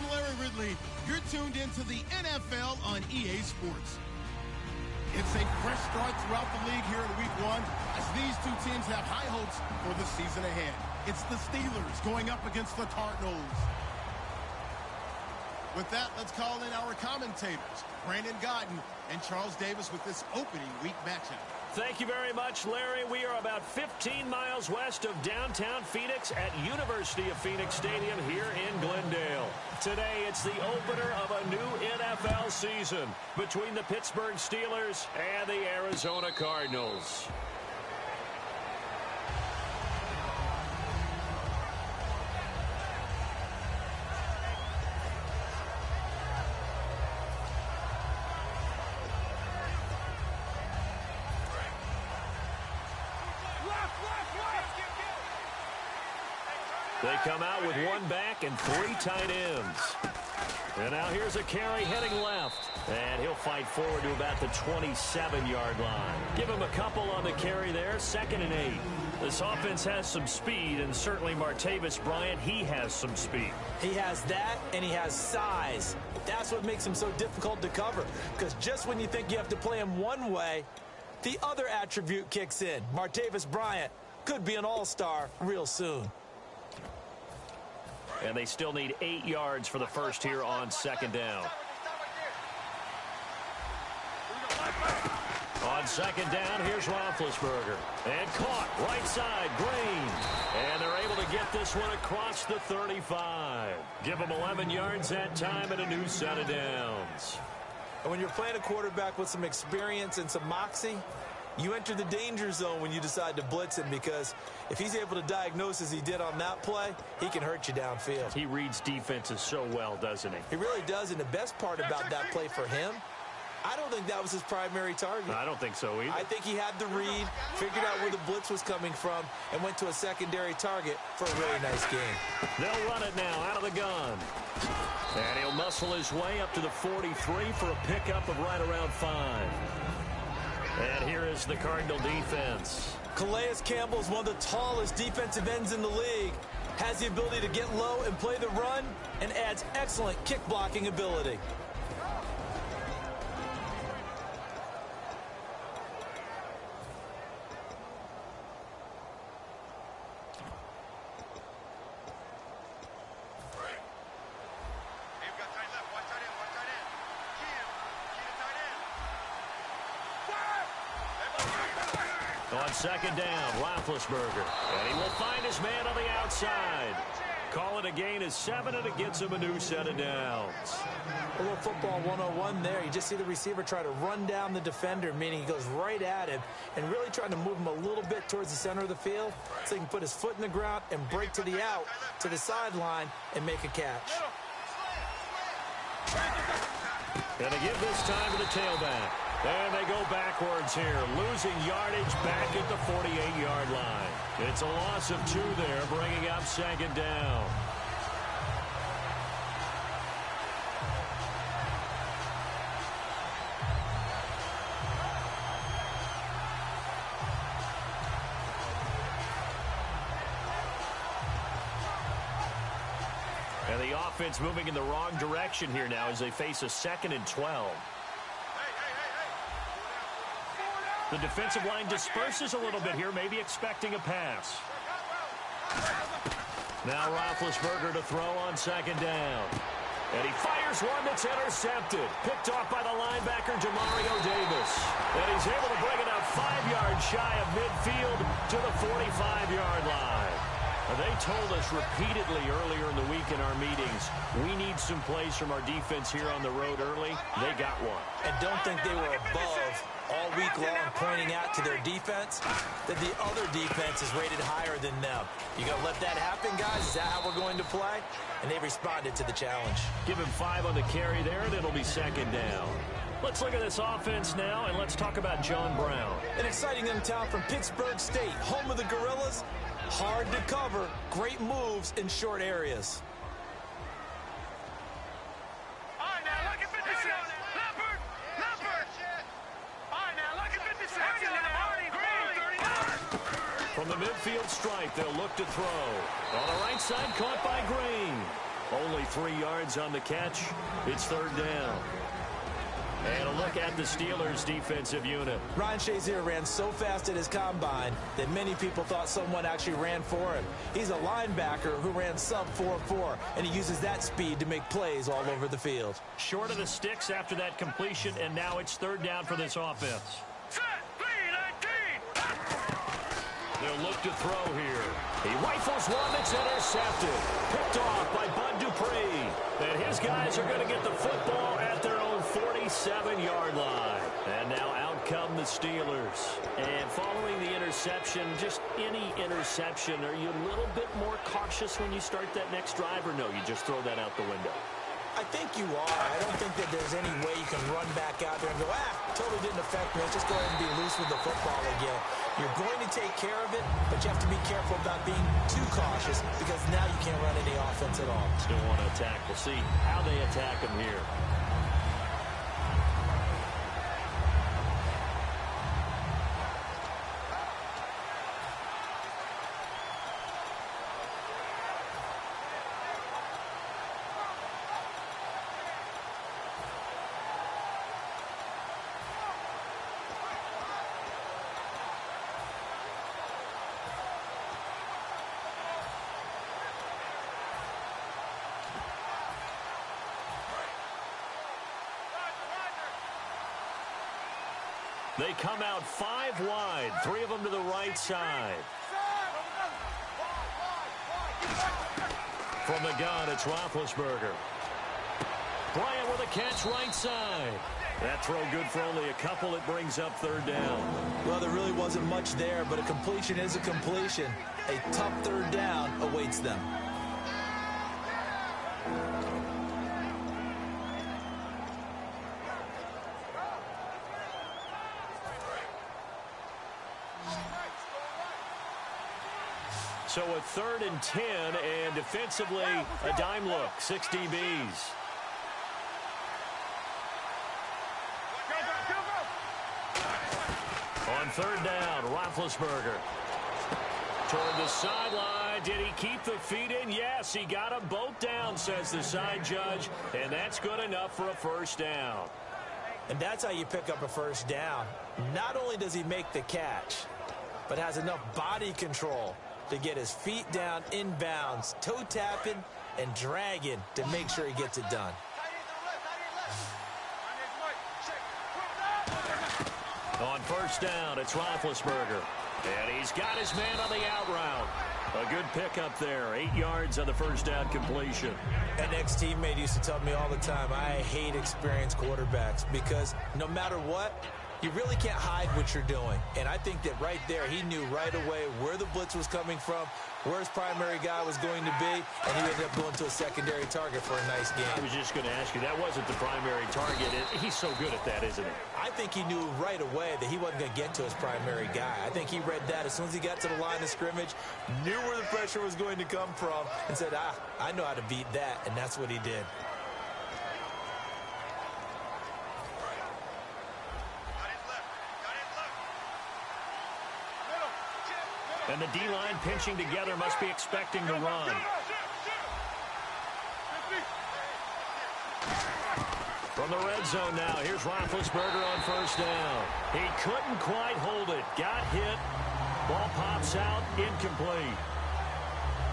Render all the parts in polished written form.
I'm Larry Ridley. You're tuned into the NFL on EA Sports. It's a fresh start throughout the league here in week one as these two teams have high hopes for the season ahead. It's the Steelers going up against the Cardinals. With that, let's call in our commentators, Brandon Gaudin and Charles Davis, with this opening week matchup. Thank you very much, Larry. We are about 15 miles west of downtown Phoenix at University of Phoenix Stadium here in Glendale. Today, it's the opener of a new NFL season between the Pittsburgh Steelers and the Arizona Cardinals. They come out with one back and three tight ends. And now here's a carry heading left. And he'll fight forward to about the 27-yard line. Give him a couple on the carry there, 2nd and 8. This offense has some speed, and certainly Martavis Bryant, he has some speed. He has that, and he has size. That's what makes him so difficult to cover. Because just when you think you have to play him one way, the other attribute kicks in. Martavis Bryant could be an all-star real soon. And they still need 8 yards for the first here on 2nd down. On 2nd down, here's Roethlisberger. And caught, right side, Green. And they're able to get this one across the 35. Give them 11 yards that time and a new set of downs. And when you're playing a quarterback with some experience and some moxie, you enter the danger zone when you decide to blitz him, because if he's able to diagnose as he did on that play, he can hurt you downfield. He reads defenses so well, doesn't he? He really does, and the best part about that play for him, I don't think that was his primary target. I don't think so either. I think he had the read, figured out where the blitz was coming from, and went to a secondary target for a really nice game. They'll run it now out of the gun. And he'll muscle his way up to the 43 for a pickup of right around 5. And here is the Cardinal defense. Calais Campbell is one of the tallest defensive ends in the league. Has the ability to get low and play the run, and adds excellent kick blocking ability. On 2nd down, Roethlisberger. And he will find his man on the outside. Call it a gain of 7, and it gets him a new set of downs. A little football 101 there. You just see the receiver try to run down the defender, meaning he goes right at him, and really trying to move him a little bit towards the center of the field so he can put his foot in the ground and break to the out, to the sideline, and make a catch. And they give this time to the tailback. And they go backwards here, losing yardage back at the 48-yard line. It's a loss of 2 there, bringing up 2nd down. And the offense moving in the wrong direction here now as they face a 2nd and 12. The defensive line disperses a little bit here, maybe expecting a pass. Now Roethlisberger to throw on 2nd down. And he fires one that's intercepted. Picked off by the linebacker, Demario Davis. And he's able to bring it out 5 yards shy of midfield to the 45-yard line. They told us repeatedly earlier in the week in our meetings, we need some plays from our defense here on the road early. They got one. And don't think they were above all week long, pointing out to their defense that the other defense is rated higher than them. You going to let that happen, guys? Is that how we're going to play? And they responded to the challenge. Give him 5 on the carry there, and it'll be 2nd down. Let's look at this offense now, and let's talk about John Brown. An exciting young talent from Pittsburgh State, home of the Gorillas. Hard to cover, great moves in short areas. From the midfield stripe, they'll look to throw. On the right side, caught by Green. Only 3 yards on the catch. It's third down. And a look at the Steelers' defensive unit. Ryan Shazier ran so fast at his combine that many people thought someone actually ran for him. He's a linebacker who ran sub 4.4, and he uses that speed to make plays all over the field. Short of the sticks after that completion, and now it's third down for this offense. They'll look to throw here. He rifles one that's intercepted. Picked off by Bud Dupree. And his guys are going to get the football at their own 47-yard line. And now out come the Steelers. And following the interception, just any interception, are you a little bit more cautious when you start that next drive, or no, you just throw that out the window? I think you are. I don't think that there's any way you can run back out there and go, totally didn't affect me. Let's just go ahead and be loose with the football again. You're going to take care of it, but you have to be careful about being too cautious because now you can't run any offense at all. Still want to attack. We'll see how they attack him here. They come out 5 wide, 3 of them to the right side. From the gun, it's Roethlisberger. Bryant with a catch right side. That throw good for only a couple. It brings up third down. Well, there really wasn't much there, but a completion is a completion. A tough third down awaits them. So a 3rd and 10, and defensively, a dime look, 6 DBs. On third down, Roethlisberger. Toward the sideline, did he keep the feet in? Yes, he got them both down, says the side judge, and that's good enough for a first down. And that's how you pick up a first down. Not only does he make the catch, but has enough body control to get his feet down inbounds, toe tapping and dragging to make sure he gets it done. On first down, it's Roethlisberger. And he's got his man on the out route. A good pickup there. 8 yards on the first down completion. An ex-teammate used to tell me all the time, I hate experienced quarterbacks because no matter what, you really can't hide what you're doing. And I think that right there, he knew right away where the blitz was coming from, where his primary guy was going to be, and he ended up going to a secondary target for a nice game. I was just going to ask you, that wasn't the primary target. He's so good at that, isn't he? I think he knew right away that he wasn't going to get to his primary guy. I think he read that as soon as he got to the line of scrimmage, knew where the pressure was going to come from, and said, I know how to beat that, and that's what he did. And the D-line pinching together must be expecting to run. From the red zone now, here's Roethlisberger on first down. He couldn't quite hold it. Got hit. Ball pops out, incomplete.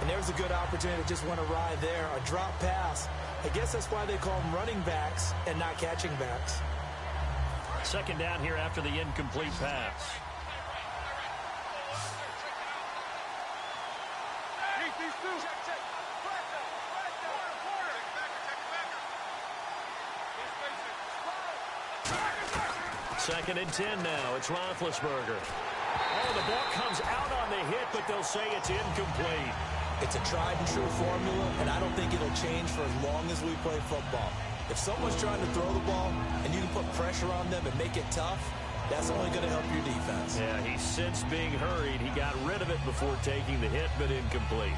And there's a good opportunity that just went awry there. A drop pass. I guess that's why they call them running backs and not catching backs. Second down here after the incomplete pass. Second and 10 now. It's Roethlisberger. Oh, the ball comes out on the hit, but they'll say it's incomplete. It's a tried-and-true formula, and I don't think it'll change for as long as we play football. If someone's trying to throw the ball and you can put pressure on them and make it tough, that's only going to help your defense. Yeah, he sensed being hurried. He got rid of it before taking the hit, but incomplete.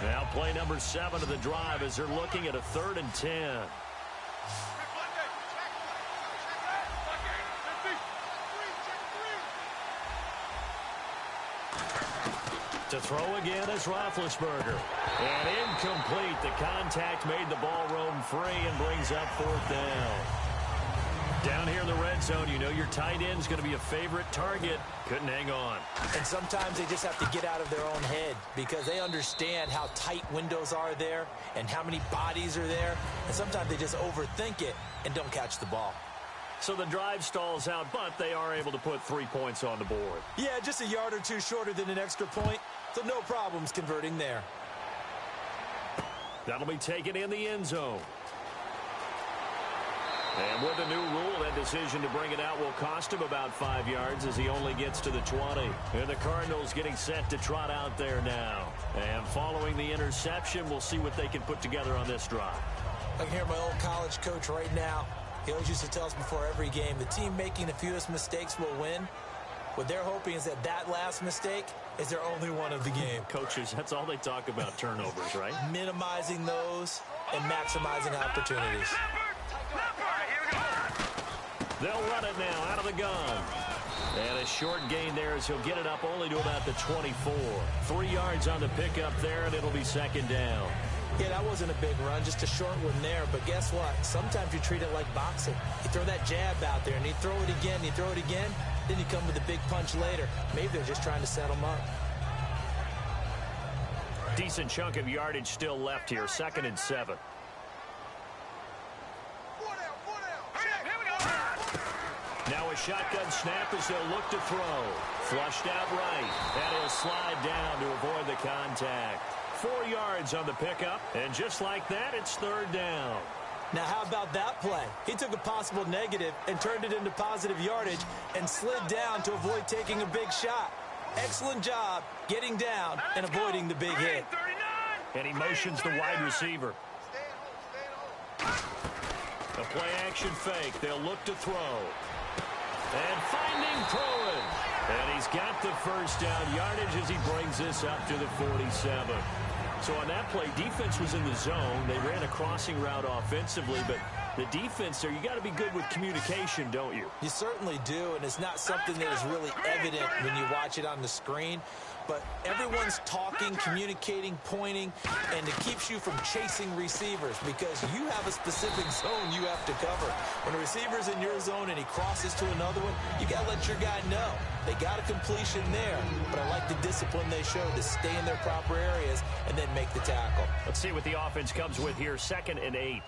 Now play number 7 of the drive as they're looking at a 3rd and 10. To throw again is Roethlisberger. And incomplete. The contact made the ball roam free and brings up 4th down. Down here in the red zone, you know your tight end's going to be a favorite target. Couldn't hang on. And sometimes they just have to get out of their own head because they understand how tight windows are there and how many bodies are there. And sometimes they just overthink it and don't catch the ball. So the drive stalls out, but they are able to put 3 points on the board. Yeah, just a yard or two shorter than an extra point, so no problems converting there. That'll be taken in the end zone. And with the new rule, that decision to bring it out will cost him about 5 yards as he only gets to the 20. And the Cardinals getting set to trot out there now. And following the interception, we'll see what they can put together on this drive. I can hear my old college coach right now. He always used to tell us before every game, the team making the fewest mistakes will win. What they're hoping is that last mistake is their only one of the game. Coaches, that's all they talk about, turnovers, right? Minimizing those and maximizing opportunities. They'll run it now out of the gun. And a short gain there as he'll get it up only to about the 24. 3 yards on the pickup there, and it'll be 2nd down. Yeah, that wasn't a big run, just a short one there. But guess what? Sometimes you treat it like boxing. You throw that jab out there, and you throw it again, you throw it again, then you come with a big punch later. Maybe they're just trying to set them up. Decent chunk of yardage still left here, 2nd and 7. Now a shotgun snap as they'll look to throw. Flushed out right, and he'll slide down to avoid the contact. 4 yards on the pickup, and just like that, it's 3rd down. Now, how about that play? He took a possible negative and turned it into positive yardage and slid down to avoid taking a big shot. Excellent job getting down and avoiding the big hit. And he motions the wide receiver. A play-action fake. They'll look to throw. And finding Pruitt. And he's got the 1st down yardage as he brings this up to the 47. So on that play, defense was in the zone. They ran a crossing route offensively, but the defense there, you got to be good with communication, don't you? You certainly do, and it's not something that is really evident when you watch it on the screen. But everyone's talking, communicating, pointing, and it keeps you from chasing receivers because you have a specific zone you have to cover. When a receiver's in your zone and he crosses to another one, you got to let your guy know. They got a completion there, but I like the discipline they showed to stay in their proper areas and then make the tackle. Let's see what the offense comes with here, 2nd and 8.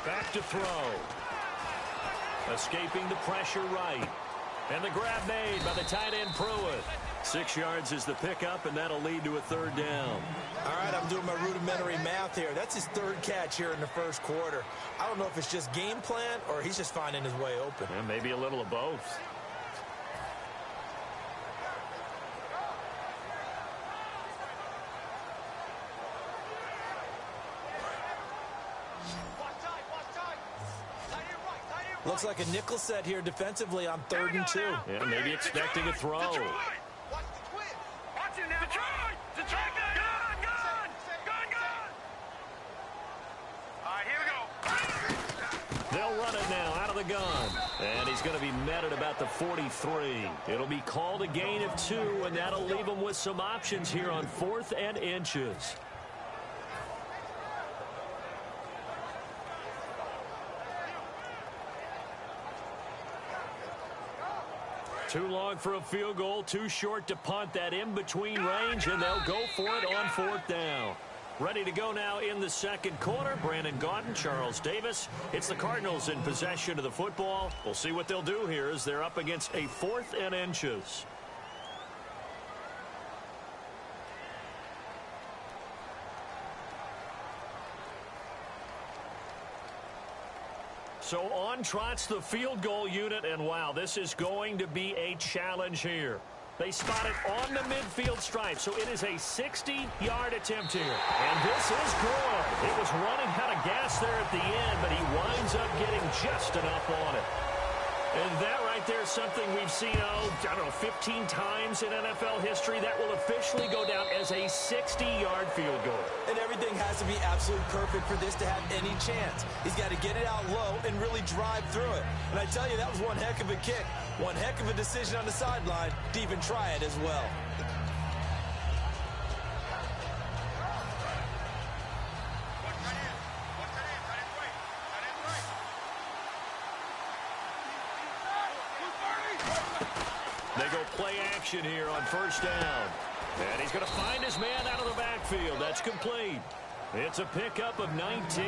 Back to throw. Escaping the pressure right. And the grab made by the tight end Pruitt. 6 yards is the pickup, and that'll lead to a 3rd down. All right, I'm doing my rudimentary math here. That's his 3rd catch here in the 1st quarter. I don't know if it's just game plan or he's just finding his way open. Yeah, maybe a little of both. Looks like a nickel set here defensively on 3rd and 2. Yeah, maybe expecting a throw. They'll run it now out of the gun. And he's going to be met at about the 43. It'll be called a gain of 2, and that'll leave him with some options here on 4th and inches. Too long for a field goal, too short to punt. That in-between range, and they'll go for it on 4th down. Ready to go now in the 2nd quarter. Brandon Gaudin, Charles Davis. It's the Cardinals in possession of the football. We'll see what they'll do here as they're up against a 4th and inches. So on trots the field goal unit, and wow, this is going to be a challenge here. They spot it on the midfield stripe, so it is a 60-yard attempt here. And this is good. It was running out of gas there at the end, but he winds up getting just enough on it. And that right there is something we've seen, I don't know, 15 times in NFL history. That will officially go down as a 60-yard field goal. And everything has to be absolutely perfect for this to have any chance. He's got to get it out low and really drive through it. And I tell you, that was one heck of a kick. One heck of a decision on the sideline to even try it as well. They go play action here on first down. And he's going to find his man out of the backfield. That's complete. It's a pickup of 19.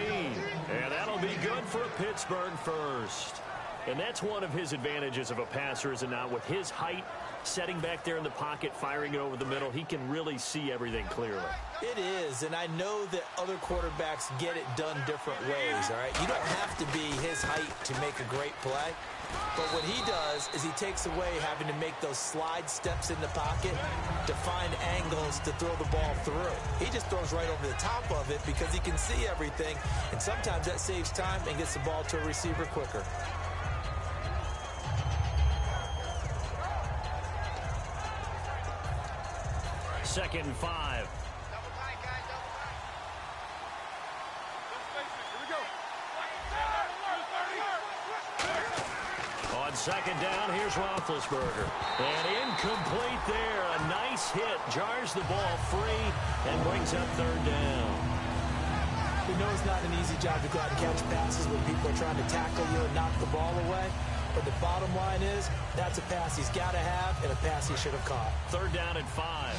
And that'll be good for a Pittsburgh first. And that's one of his advantages of a passer, is it not? With his height, setting back there in the pocket, firing it over the middle, he can really see everything clearly. It is, and I know that other quarterbacks get it done different ways, all right? You don't have to be his height to make a great play. But what he does is he takes away having to make those slide steps in the pocket to find angles to throw the ball through. He just throws right over the top of it because he can see everything, and sometimes that saves time and gets the ball to a receiver quicker. Second and 5. On second down, here's Roethlisberger. And incomplete there. A nice hit. Jars the ball free and brings up third down. We know it's not an easy job to go out and catch passes when people are trying to tackle you and knock the ball away. But the bottom line is, that's a pass he's got to have and a pass he should have caught. Third down and 5.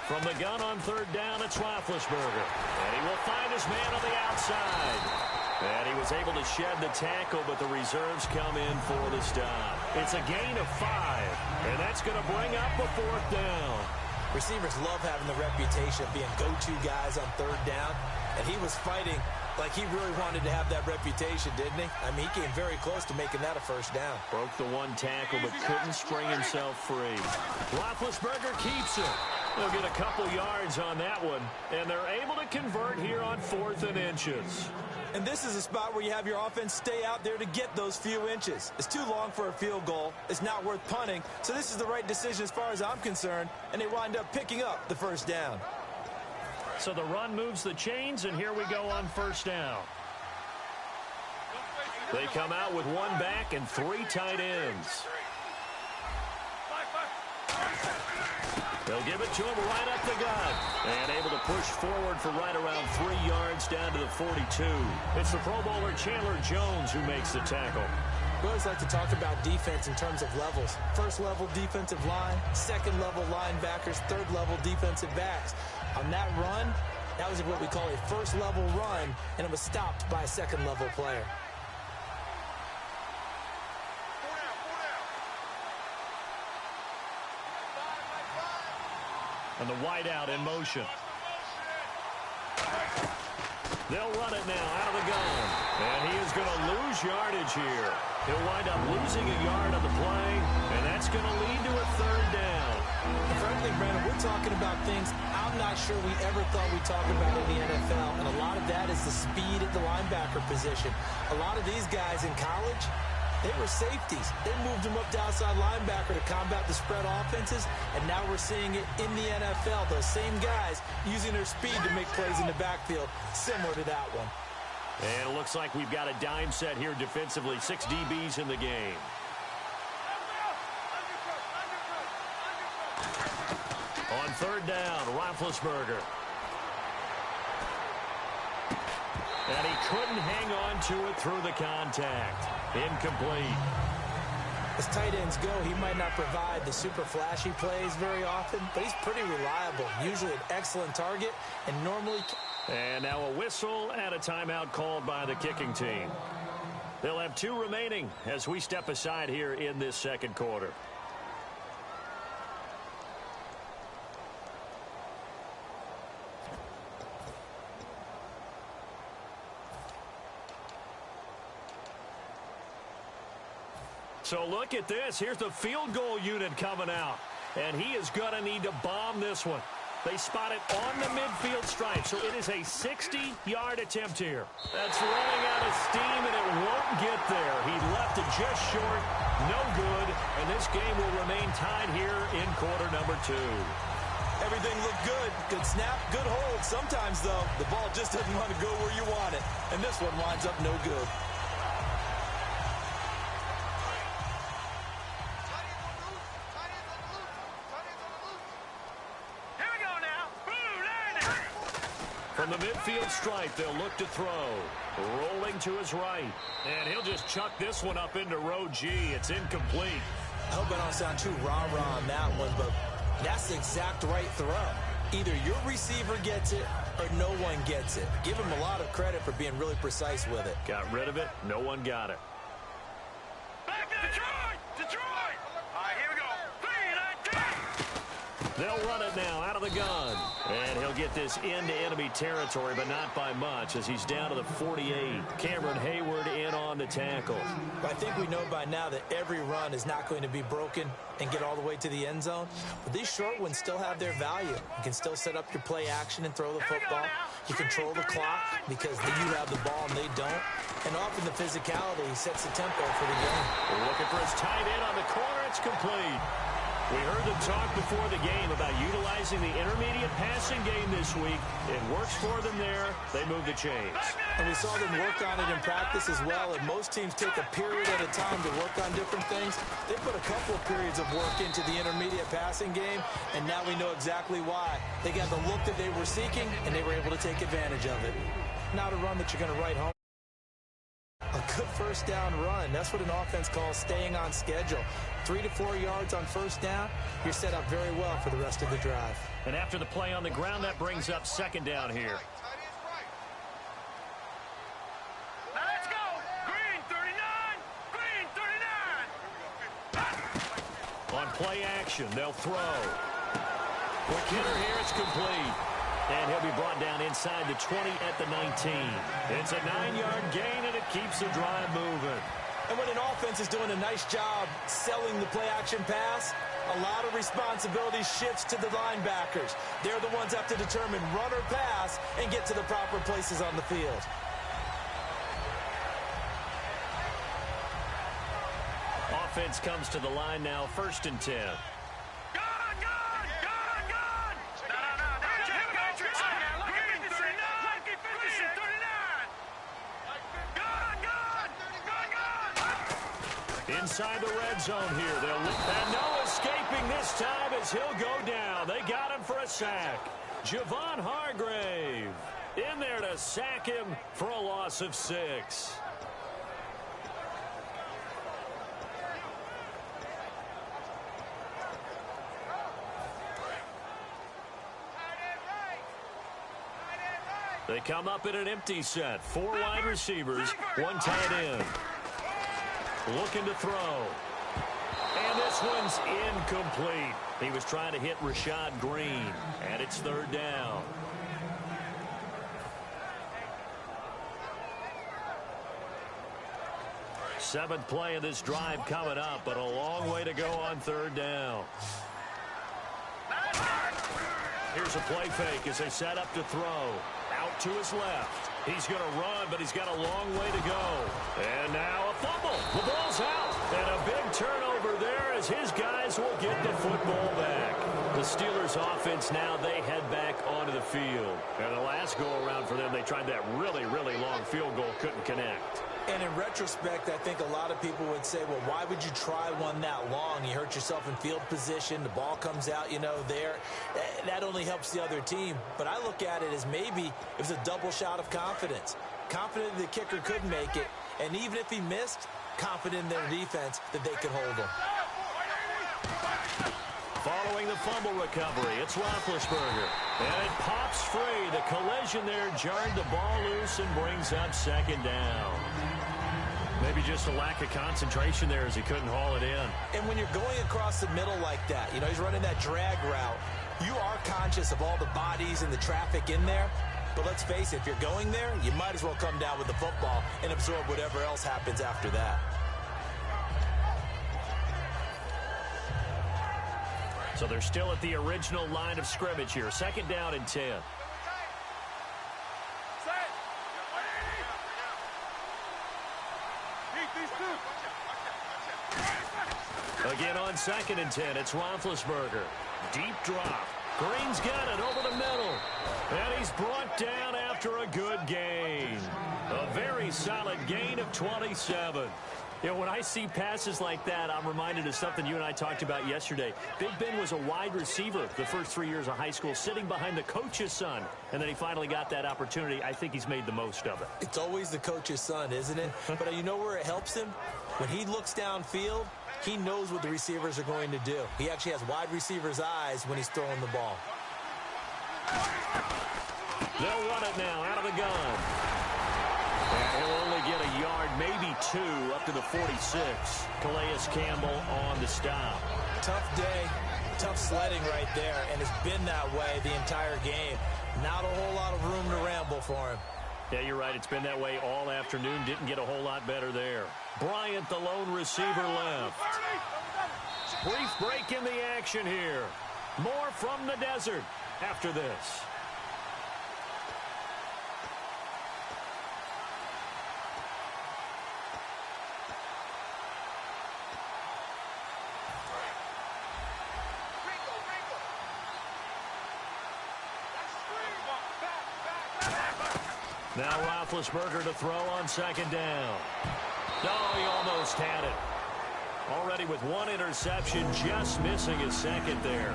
From the gun on third down, it's Roethlisberger. And he will find his man on the outside. And he was able to shed the tackle, but the reserves come in for the stop. It's a gain of 5, and that's going to bring up a fourth down. Receivers love having the reputation of being go-to guys on third down, and he was fighting like he really wanted to have that reputation, didn't he? I mean, he came very close to making that a first down. Broke the one tackle, but couldn't spring himself free. Roethlisberger keeps it. They'll get a couple yards on that one, and they're able to convert here on 4th and inches. And this is a spot where you have your offense stay out there to get those few inches. It's too long for a field goal. It's not worth punting. So this is the right decision as far as I'm concerned, and they wind up picking up the first down. So the run moves the chains, and here we go on first down. They come out with one back and 3 tight ends. They'll give it to him right up the gut. And able to push forward for right around 3 yards down to the 42. It's the Pro Bowler Chandler Jones who makes the tackle. We always like to talk about defense in terms of levels. First level defensive line, second level linebackers, third level defensive backs. On that run, that was what we call a first level run, and it was stopped by a second level player. And the wideout in motion. They'll run it now out of the gun. And he is going to lose yardage here. He'll wind up losing a yard on the play, and that's going to lead to a third down. And frankly, Brandon, we're talking about things I'm not sure we ever thought we'd talk about in the NFL, and a lot of that is the speed at the linebacker position. A lot of these guys in college, they were safeties. They moved them up to outside linebacker to combat the spread offenses, and now we're seeing it in the NFL. Those same guys using their speed to make plays in the backfield, similar to that one. And it looks like we've got a dime set here defensively. 6 DBs in the game. On third down, Roethlisberger. And he couldn't hang on to it through the contact. Incomplete. As tight ends go, he might not provide the super flashy plays very often, but he's pretty reliable. Usually an excellent target, and normally... And now a whistle and a timeout called by the kicking team. They'll have 2 remaining as we step aside here in this second quarter. So look at this. Here's the field goal unit coming out. And he is going to need to bomb this one. They spot it on the midfield stripe, so it is a 60-yard attempt here. That's running out of steam, and it won't get there. He left it just short, no good, and this game will remain tied here in quarter number 2. Everything looked good. Good snap, good hold. Sometimes, though, the ball just doesn't want to go where you want it, and this one winds up no good. From the midfield stripe, they'll look to throw. Rolling to his right. And he'll just chuck this one up into row G. It's incomplete. I hope I don't sound too rah-rah on that one, but that's the exact right throw. Either your receiver gets it or no one gets it. Give him a lot of credit for being really precise with it. Got rid of it. No one got it. Back to Detroit! Detroit! All right, here we go. 3 and 10. They'll run it now out of the gun. And he'll get this into enemy territory, but not by much, as he's down to the 48. Cameron Hayward in on the tackle. I think we know by now that every run is not going to be broken and get all the way to the end zone. But these short ones still have their value. You can still set up your play action and throw the football. You control the clock because you have the ball and they don't. And often the physicality sets the tempo for the game. Looking for his tight end on the corner. It's complete. We heard them talk before the game about utilizing the intermediate passing game this week. It works for them there. They move the chains. And we saw them work on it in practice as well. And most teams take a period at a time to work on different things. They put a couple of periods of work into the intermediate passing game, and now we know exactly why. They got the look that they were seeking, and they were able to take advantage of it. Not a run that you're going to write home. A good first down run. That's what an offense calls staying on schedule. 3 to 4 yards on first down. You're set up very well for the rest of the drive. And after the play on the ground, that brings up second down here. Now let's go. Green 39. Green 39. On play action, they'll throw. Quick hitter here. It's complete. And he'll be brought down inside the 20 at the 19. It's a 9-yard gain, and it keeps the drive moving. And when an offense is doing a nice job selling the play-action pass, a lot of responsibility shifts to the linebackers. They're the ones that have to determine run or pass and get to the proper places on the field. Offense comes to the line now, 1st and 10. Inside the red zone here. They'll look, and no escaping this time as he'll go down. They got him for a sack. Javon Hargrave in there to sack him for a loss of 6. They come up in an empty set. 4 wide receivers, 1 tight end. Looking to throw. And this one's incomplete. He was trying to hit Rashad Green. And it's 3rd down. Seventh play of this drive coming up, but a long way to go on 3rd down. Here's a play fake as they set up to throw. Out to his left. He's going to run, but he's got a long way to go. And now a fumble. The ball's out. And a big turnover there as his guys will get the football back. The Steelers offense now, they head back onto the field. And the last go-around for them, they tried that really, really long field goal, couldn't connect. And in retrospect, I think a lot of people would say, well, why would you try one that long? You hurt yourself in field position. The ball comes out, there. That only helps the other team. But I look at it as maybe it was a double shot of confidence. Confident the kicker could make it. And even if he missed, confident in their defense that they could hold him. Following the fumble recovery, it's Roethlisberger. And it pops free. The collision there jarred the ball loose and brings up 2nd down. Maybe just a lack of concentration there as he couldn't haul it in. And when you're going across the middle like that, he's running that drag route, you are conscious of all the bodies and the traffic in there. But let's face it, if you're going there, you might as well come down with the football and absorb whatever else happens after that. So they're still at the original line of scrimmage here. 2nd down and 10. Again on 2nd and 10, it's Roethlisberger. Deep drop. Green's got it over the middle. And he's brought down after a good gain. A very solid gain of 27. You know, when I see passes like that, I'm reminded of something you and I talked about yesterday. Big Ben was a wide receiver the first 3 years of high school, sitting behind the coach's son. And then he finally got that opportunity. I think he's made the most of it. It's always the coach's son, isn't it? But you know where it helps him? When he looks downfield, he knows what the receivers are going to do. He actually has wide receivers' eyes when he's throwing the ball. They'll run it now out of the gun. And he'll only get a yard, maybe 2, up to the 46. Calais Campbell on the stop. Tough day, tough sledding right there, and it's been that way the entire game. Not a whole lot of room to ramble for him. Yeah, you're right. It's been that way all afternoon. Didn't get a whole lot better there. Bryant, the lone receiver, left. Brief break in the action here. More from the desert after this. Now Roethlisberger to throw on 2nd down. Oh, he almost had it. Already with 1 interception, just missing his 2nd there.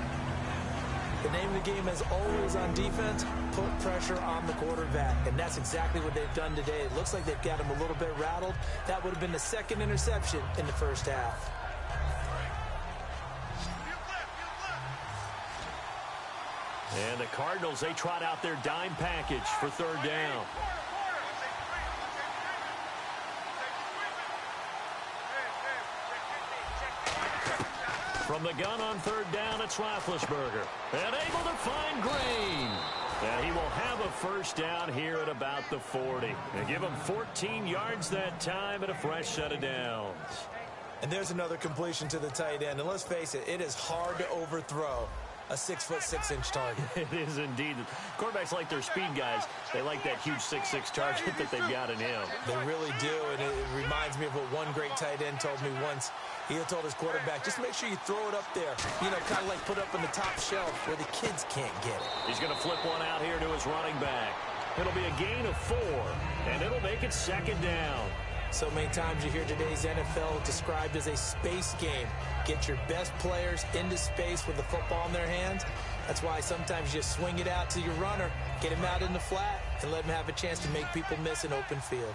The name of the game is always on defense, put pressure on the quarterback. And that's exactly what they've done today. It looks like they've got him a little bit rattled. That would have been the 2nd interception in the first half. And the Cardinals, they trot out their dime package for 3rd down. From the gun on 3rd down, it's Roethlisberger. And able to find Green. And he will have a first down here at about the 40. And give him 14 yards that time and a fresh set of downs. And there's another completion to the tight end. And let's face it, it is hard to overthrow a 6'6" target. It is indeed. Quarterbacks like their speed guys. They like that huge 6'6" target that they've got in him. They really do, and it reminds me of what one great tight end told me once. He had told his quarterback, just make sure you throw it up there. You know, kind of like put up on the top shelf where the kids can't get it. He's going to flip one out here to his running back. It'll be a gain of 4, and it'll make it 2nd down. So many times you hear today's NFL described as a space game. Get your best players into space with the football in their hands. That's why sometimes you swing it out to your runner, get him out in the flat, and let him have a chance to make people miss an open field.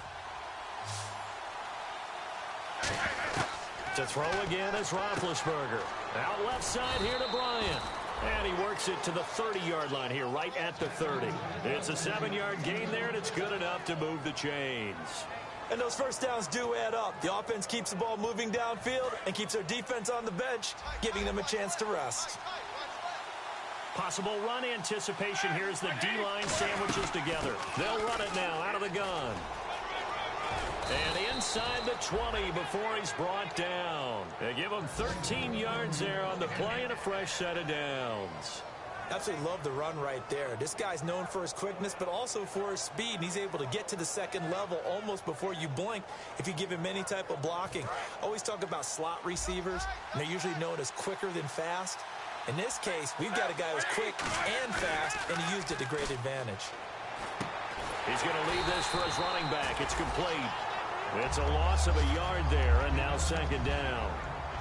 To throw again is Roethlisberger. Out left side here to Bryant. And he works it to the 30-yard line here, right at the 30. It's a 7-yard gain there, and it's good enough to move the chains. And those first downs do add up. The offense keeps the ball moving downfield and keeps their defense on the bench, giving them a chance to rest. Possible run anticipation here as the D-line sandwiches together. They'll run it now out of the gun. And inside the 20 before he's brought down. They give him 13 yards there on the play and a fresh set of downs. Absolutely love the run right there. This guy's known for his quickness, but also for his speed. And he's able to get to the 2nd level almost before you blink if you give him any type of blocking. Always talk about slot receivers, and they're usually known as quicker than fast. In this case, we've got a guy who's quick and fast, and he used it to great advantage. He's going to leave this for his running back. It's complete. It's a loss of a yard there, and now 2nd down.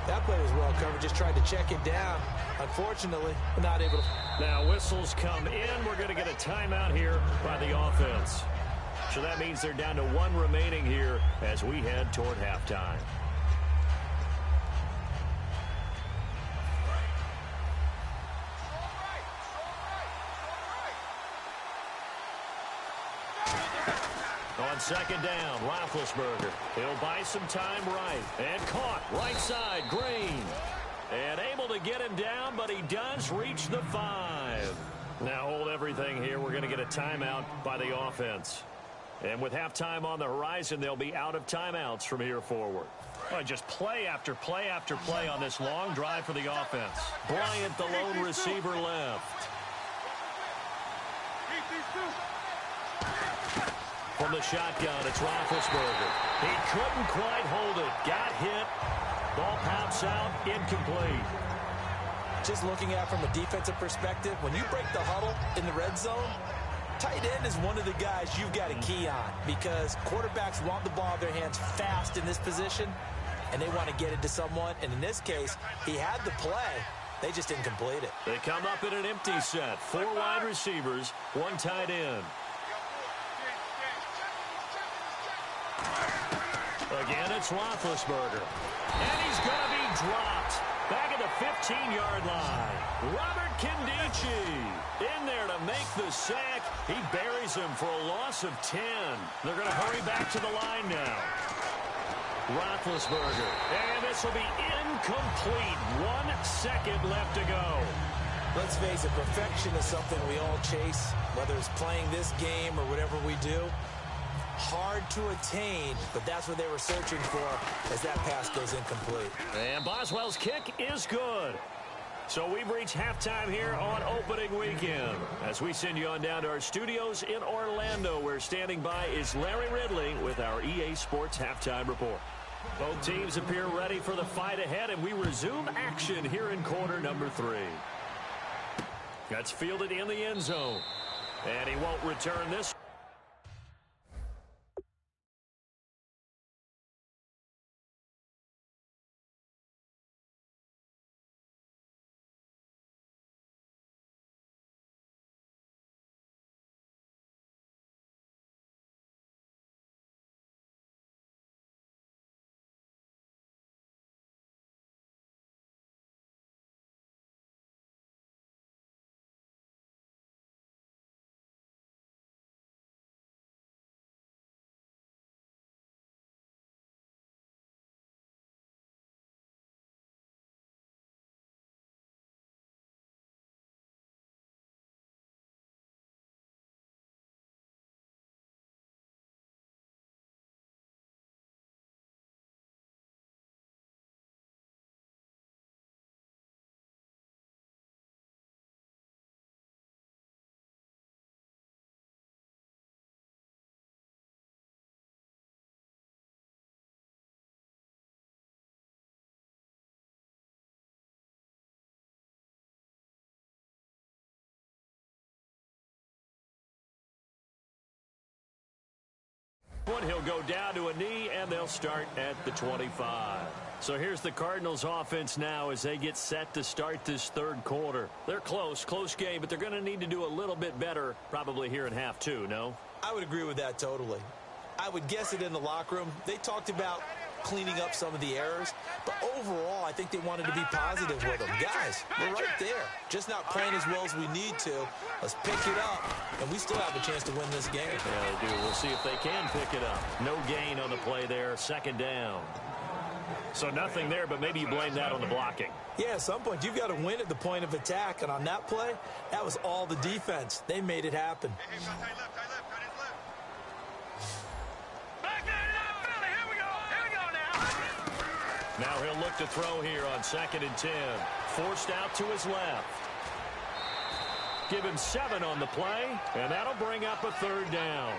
That play was well covered. Just tried to check it down. Unfortunately, not able to. Now whistles come in. We're going to get a timeout here by the offense. So that means they're down to 1 remaining here as we head toward halftime. On 2nd down, Roethlisberger. He'll buy some time right. And caught right side, Green. And able to get him down, but he does reach the 5. Now hold everything here. We're going to get a timeout by the offense. And with halftime on the horizon, they'll be out of timeouts from here forward. Well, just play after play after play on this long drive for the offense. Bryant, the lone receiver, left. From the shotgun, it's Roethlisberger. He couldn't quite hold it. Got hit. Ball pops out, incomplete. Just looking at it from a defensive perspective, when you break the huddle in the red zone, tight end is one of the guys you've got to key on because quarterbacks want the ball in their hands fast in this position, and they want to get it to someone. And in this case, he had the play. They just didn't complete it. They come up in an empty set. 4 wide receivers, 1 tight end. Again, it's Roethlisberger. And he's going to be dropped. Back at the 15-yard line. Robert Nkemdiche in there to make the sack. He buries him for a loss of 10. They're going to hurry back to the line now. Roethlisberger. And this will be incomplete. 1 second left to go. Let's face it, perfection is something we all chase, whether it's playing this game or whatever we do. Hard to attain, but that's what they were searching for as that pass goes incomplete. And Boswell's kick is good. So we've reached halftime here on opening weekend. As we send you on down to our studios in Orlando, where standing by is Larry Ridley with our EA Sports Halftime Report. Both teams appear ready for the fight ahead, and we resume action here in quarter number 3. That's fielded in the end zone. And he won't return this. He'll go down to a knee, and they'll start at the 25. So here's the Cardinals offense now as they get set to start this third quarter. They're close game, but they're going to need to do a little bit better probably here in half 2, no? I would agree with that totally. I would guess it in the locker room. They talked about cleaning up some of the errors, but overall I think they wanted to be positive with them. Guys, we're right there. Just not playing as well as we need to. Let's pick it up, and we still have a chance to win this game. Yeah, they do. We'll see if they can pick it up. No gain on the play there. Second down. So nothing there, but maybe you blame that on the blocking. Yeah, at some point you've got to win at the point of attack, and on that play, that was all the defense. They made it happen. Now he'll look to throw here on 2nd and 10. Forced out to his left. Give him 7 on the play, and that'll bring up a 3rd down.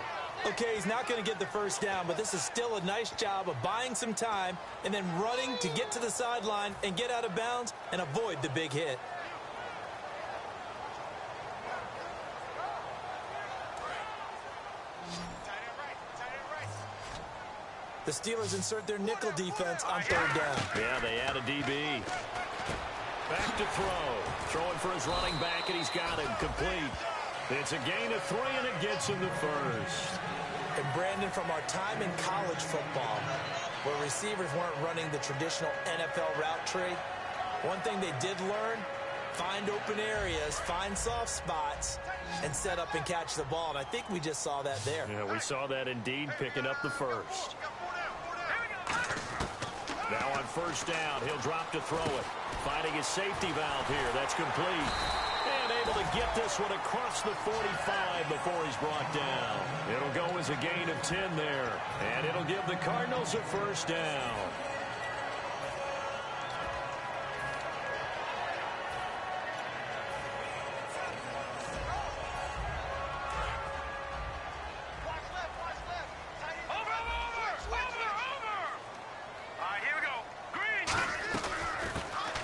Okay, he's not going to get the first down, but this is still a nice job of buying some time and then running to get to the sideline and get out of bounds and avoid the big hit. The Steelers insert their nickel defense on 3rd down. Yeah, they add a DB. Back to throw. Throwing for his running back, and he's got him complete. It's a gain of 3, and it gets him the first. And Brandon, from our time in college football, where receivers weren't running the traditional NFL route tree, one thing they did learn, find open areas, find soft spots, and set up and catch the ball. And I think we just saw that there. Yeah, we saw that indeed, picking up the first. Now on 1st down, he'll drop to throw it. Finding his safety valve here. That's complete. And able to get this one across the 45 before he's brought down. It'll go as a gain of 10 there. And it'll give the Cardinals a 1st down.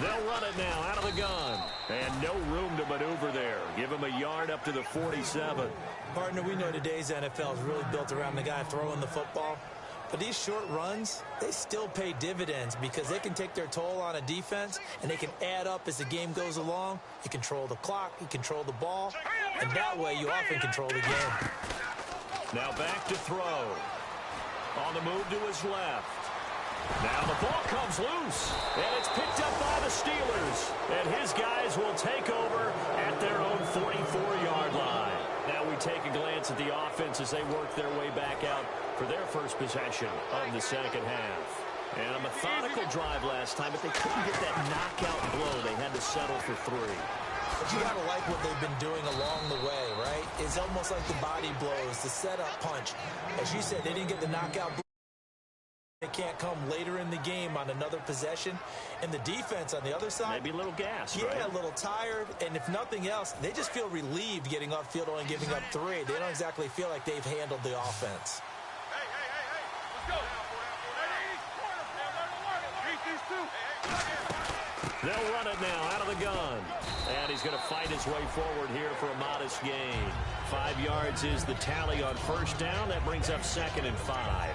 They'll run it now out of the gun. And no room to maneuver there. Give him a yard up to the 47. Partner, we know today's NFL is really built around the guy throwing the football. But these short runs, they still pay dividends because they can take their toll on a defense, and they can add up as the game goes along. You control the clock, you control the ball, and that way you often control the game. Now back to throw. On the move to his left. Now the ball comes loose, and it's picked up by the Steelers. And his guys will take over at their own 44-yard line. Now we take a glance at the offense as they work their way back out for their first possession of the second half. And a methodical drive last time, but they couldn't get that knockout blow. They had to settle for 3. But you got to like what they've been doing along the way, right? It's almost like the body blows, the setup punch. As you said, they didn't get the knockout blow. They can't come later in the game on another possession. And the defense on the other side, maybe a little gassed, yeah, right? A little tired. And if nothing else, they just feel relieved getting upfield and giving up 3. They don't exactly feel like they've handled the offense. They'll run it now out of the gun. And he's going to fight his way forward here for a modest gain. 5 yards is the tally on first down. That brings up 2nd and 5.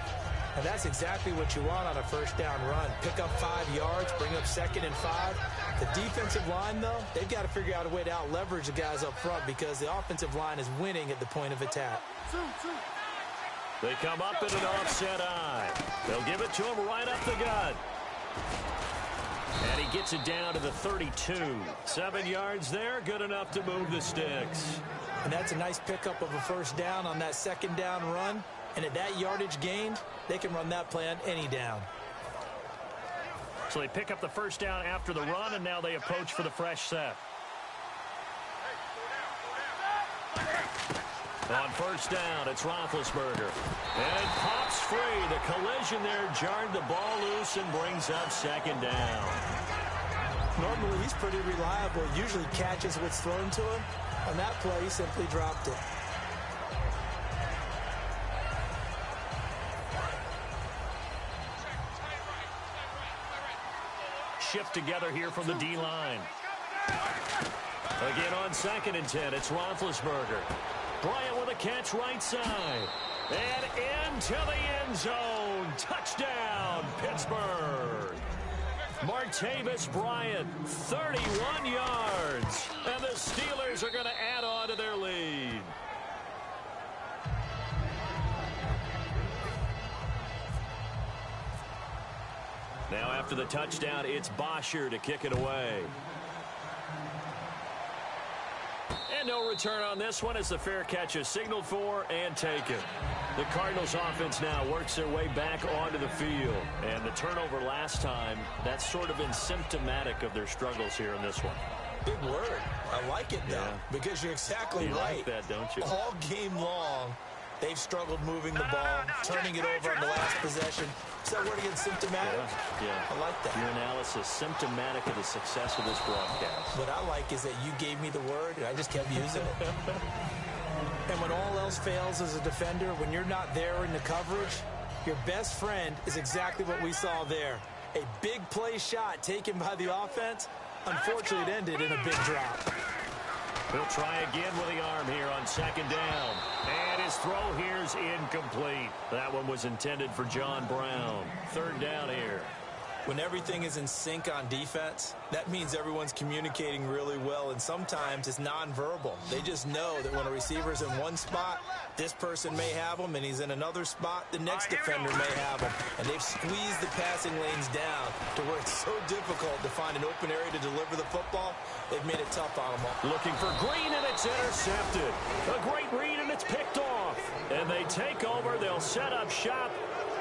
And that's exactly what you want on a first down run. Pick up 5 yards, bring up 2nd and 5. The defensive line, though, they've got to figure out a way to out-leverage the guys up front because the offensive line is winning at the point of attack. They come up in an offset eye. They'll give it to him right up the gut. And he gets it down to the 32. 7 yards there, good enough to move the sticks. And that's a nice pickup of a first down on that second down run. And at that yardage gained, they can run that play on any down. So they pick up the first down after the run, and now they approach for the fresh set. On first down, it's Roethlisberger. And it pops free. The collision there jarred the ball loose and brings up 2nd down. Normally, he's pretty reliable. Usually catches what's thrown to him. On that play, he simply dropped it. Shift together here from the D-line. Again on 2nd and 10, it's Roethlisberger. Bryant with a catch right side. And into the end zone. Touchdown, Pittsburgh. Martavis Bryant, 31 yards. And the Steelers are going to add on to their lead. Now after the touchdown, it's Bosher to kick it away. And no return on this one as the fair catch is signaled for and taken. The Cardinals offense now works their way back onto the field. And the turnover last time, that's sort of been symptomatic of their struggles here in this one. Big word. I like it, though, because you're exactly right. You like that, don't you? All game long, they've struggled moving the ball, turning it over on the last possession. Is that word again, symptomatic? Yeah. I like that. Your analysis, symptomatic of the success of this broadcast. What I like is that you gave me the word, and I just kept using it. And when all else fails as a defender, when you're not there in the coverage, your best friend is exactly what we saw there. A big play shot taken by the offense. Unfortunately, it ended in a big drop. He'll try again with the arm here on 2nd down. And his throw here's incomplete. That one was intended for John Brown. 3rd down here. When everything is in sync on defense, that means everyone's communicating really well, and sometimes it's nonverbal. They just know that when a receiver's in one spot, this person may have him, and he's in another spot, the next defender may have him. And they've squeezed the passing lanes down to where it's so difficult to find an open area to deliver the football. They've made it tough on them all. Looking for Green, and it's intercepted. A great read, and it's picked off. And they take over. They'll set up shop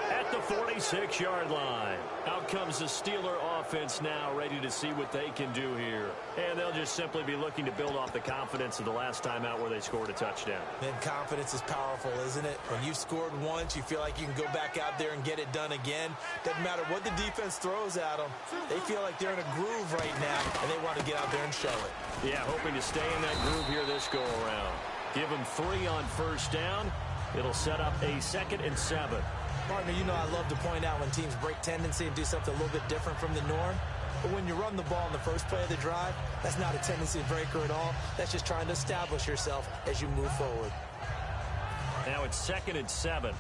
at the 46-yard line. Out comes the Steeler offense now, ready to see what they can do here. And they'll just simply be looking to build off the confidence of the last time out where they scored a touchdown. And confidence is powerful, isn't it? When you've scored once, you feel like you can go back out there and get it done again. Doesn't matter what the defense throws at them. They feel like they're in a groove right now, and they want to get out there and show it. Yeah, hoping to stay in that groove here this go-around. Give them 3 on first down. It'll set up a 2nd and 7. Partner, you know I love to point out when teams break tendency and do something a little bit different from the norm. But when you run the ball in the first play of the drive, that's not a tendency breaker at all. That's just trying to establish yourself as you move forward. Now it's 2nd and 7.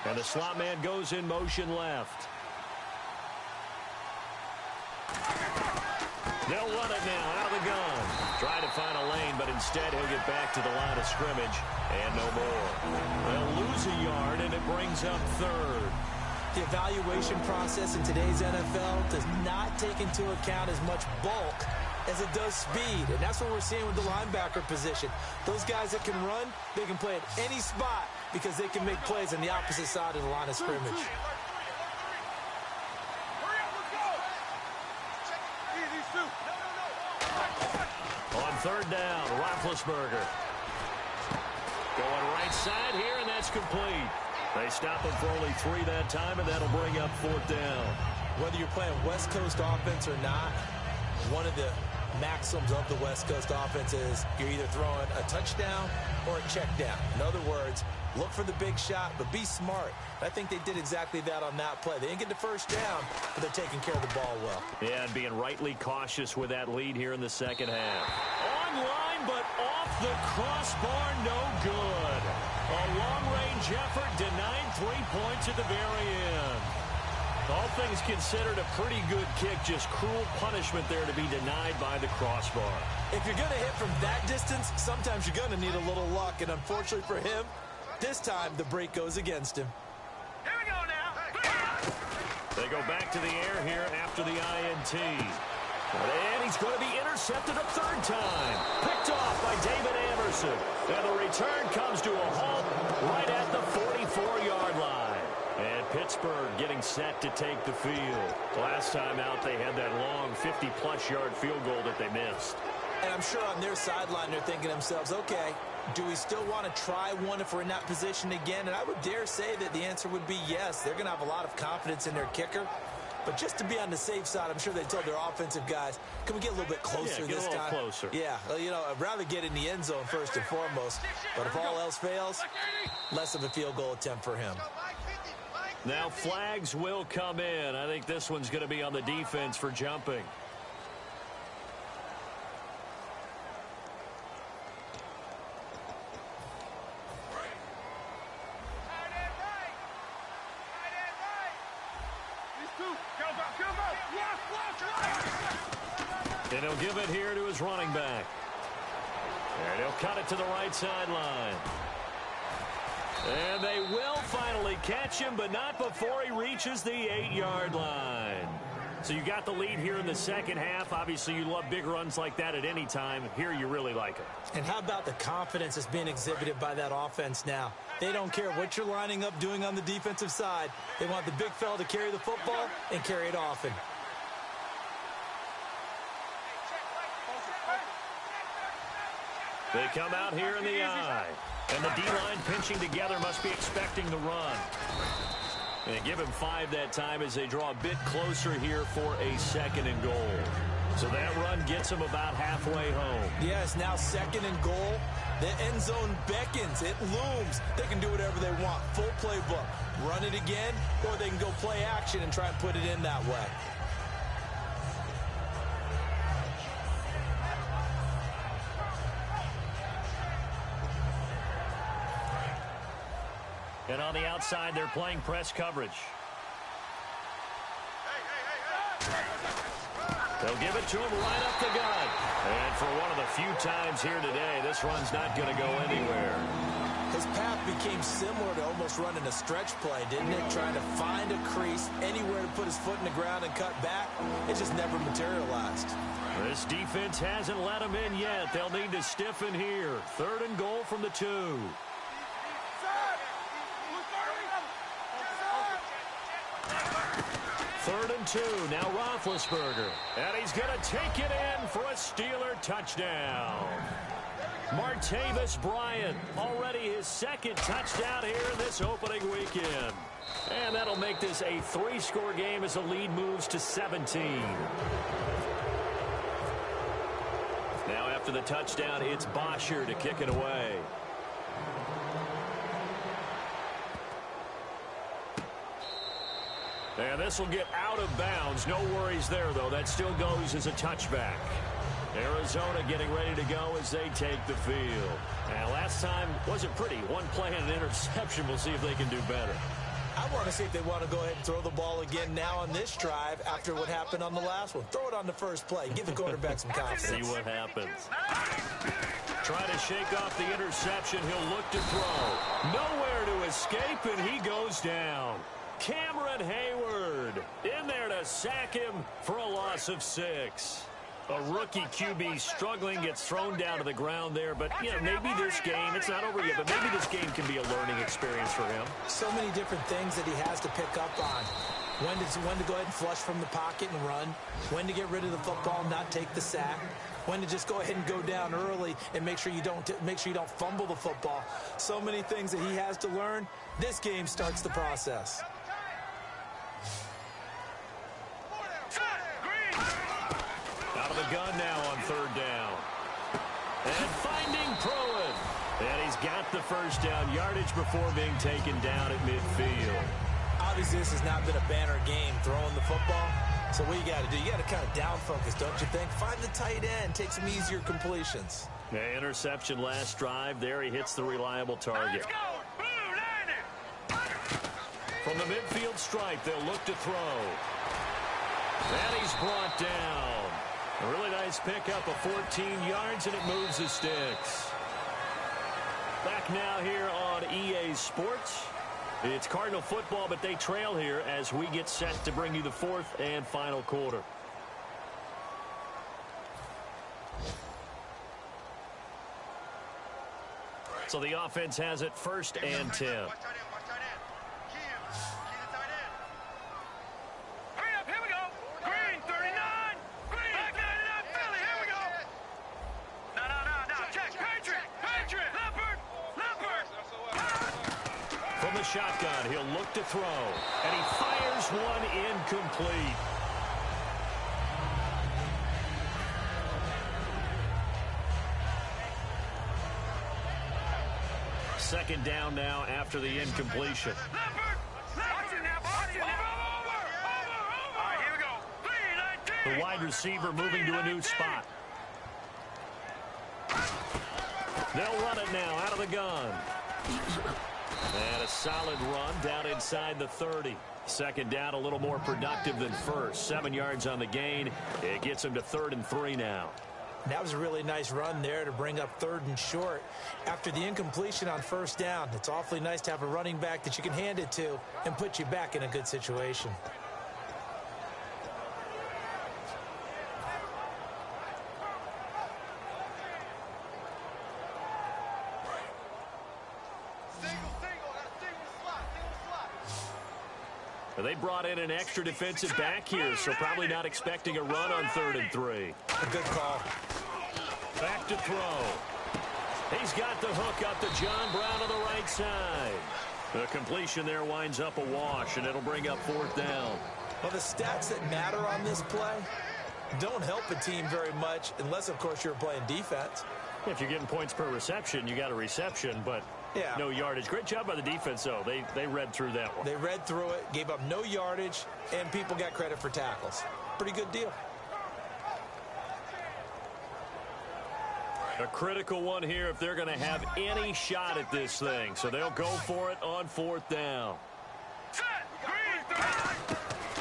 And the slot man goes in motion left. They'll run it now out of the gun. Trying to find a lane, but instead he'll get back to the line of scrimmage and no more. They'll lose a yard, and it brings up 3rd. The evaluation process in today's NFL does not take into account as much bulk as it does speed, and that's what we're seeing with the linebacker position. Those guys that can run, they can play at any spot because they can make plays on the opposite side of the line of scrimmage. On 3rd down, Roethlisberger. Going right side here, and that's complete. They stop him for only 3 that time, and that'll bring up 4th down. Whether you're playing West Coast offense or not, one of the maxims of the West Coast offense is you're either throwing a touchdown or a check down. In other words, look for the big shot, but be smart. I think they did exactly that on that play. They didn't get the first down, but they're taking care of the ball well. Yeah, and being rightly cautious with that lead here in the second half. Online, but off the crossbar, no good. A long-range effort denied 3 points at the very end. All things considered, a pretty good kick, just cruel punishment there to be denied by the crossbar. If you're going to hit from that distance, sometimes you're going to need a little luck, and unfortunately for him, this time the break goes against him. Here we go now. They go back to the air here after the INT. And he's going to be intercepted a 3rd time. Picked off by David Anderson. And the return comes to a halt right at the 44-yard line. And Pittsburgh getting set to take the field. Last time out, they had that long 50-plus yard field goal that they missed. And I'm sure on their sideline, they're thinking to themselves, okay, do we still want to try one if we're in that position again? And I would dare say that the answer would be yes. They're going to have a lot of confidence in their kicker. But just to be on the safe side, I'm sure they told their offensive guys, can we get a little bit closer this time? Get a little closer. Yeah, well, you know, I'd rather get in the end zone first and foremost. But if all else fails, less of a field goal attempt for him. Now flags will come in. I think this one's going to be on the defense for jumping. And he'll give it here to his running back. And he'll cut it to the right sideline. And they will finally catch him, but not before he reaches the 8-yard line. So you got the lead here in the second half. Obviously, you love big runs like that at any time. Here, you really like it. And how about the confidence that's being exhibited by that offense now? They don't care what you're lining up doing on the defensive side. They want the big fella to carry the football and carry it often. They come out here in the eye. And the D-line pinching together must be expecting the run. And they give him 5 that time as they draw a bit closer here for a 2nd and goal. So that run gets them about halfway home. Yes, now 2nd and goal. The end zone beckons. It looms. They can do whatever they want. Full playbook. Run it again, or they can go play action and try and put it in that way. And on the outside, they're playing press coverage. They'll give it to him right up the gut. And for one of the few times here today, this run's not going to go anywhere. His path became similar to almost running a stretch play, didn't it? Trying to find a crease, anywhere to put his foot in the ground and cut back. It just never materialized. This defense hasn't let him in yet. They'll need to stiffen here. 3rd and goal from the 2. 3rd and 2. Now Roethlisberger. And he's going to take it in for a Steeler touchdown. Martavis Bryant, already his 2nd touchdown here in this opening weekend. And that'll make this a 3-score game as the lead moves to 17. Now after the touchdown, it's Bosher to kick it away. And this will get out of bounds. No worries there, though. That still goes as a touchback. Arizona getting ready to go as they take the field. And last time wasn't pretty. One play and an interception. We'll see if they can do better. I want to see if they want to go ahead and throw the ball again now on this drive after what happened on the last one. Throw it on the first play. Give the quarterback some confidence. See what happens. Trying to shake off the interception. He'll look to throw. Nowhere to escape, and he goes down. Cameron Hayward in there to sack him for a loss of 6. A rookie QB struggling, gets thrown down to the ground there. But, maybe this game, it's not over yet, but maybe this game can be a learning experience for him. So many different things that he has to pick up on. When to go ahead and flush from the pocket and run. When to get rid of the football and not take the sack. When to just go ahead and go down early and make sure you don't fumble the football. So many things that he has to learn. This game starts the process. Out of the gun now on 3rd down. And finding Pruitt. And he's got the first down yardage before being taken down at midfield. Obviously, this has not been a banner game throwing the football. So what you got to do, you got to kind of down focus, don't you think? Find the tight end, take some easier completions. The interception last drive. There he hits the reliable target. From the midfield stripe, they'll look to throw. And he's brought down. A really nice pickup of 14 yards, and it moves the sticks. Back now here on EA Sports. It's Cardinal football, but they trail here as we get set to bring you the 4th and final quarter. So the offense has it 1st and 10. Shotgun, he'll look to throw, and he fires one incomplete. Second down now after the incompletion. The wide receiver moving to a new spot. They'll run it now out of the gun. And a solid run down inside the 30. Second down, a little more productive than first. 7 yards on the gain. It gets him to 3rd and 3 now. That was a really nice run there to bring up 3rd and short. After the incompletion on 1st down, it's awfully nice to have a running back that you can hand it to and put you back in a good situation. They brought in an extra defensive back here, so probably not expecting a run on 3rd and 3. A good call. Back to throw. He's got the hook up to John Brown on the right side. The completion there winds up a wash, and it'll bring up 4th down. Well, the stats that matter on this play don't help a team very much unless, of course, you're playing defense. If you're getting points per reception, you got a reception, but yeah, no yardage. Great job by the defense, though. They read through that one. They read through it, gave up no yardage, and people got credit for tackles. Pretty good deal. A critical one here if they're going to have any shot at this thing. So they'll go for it on 4th down.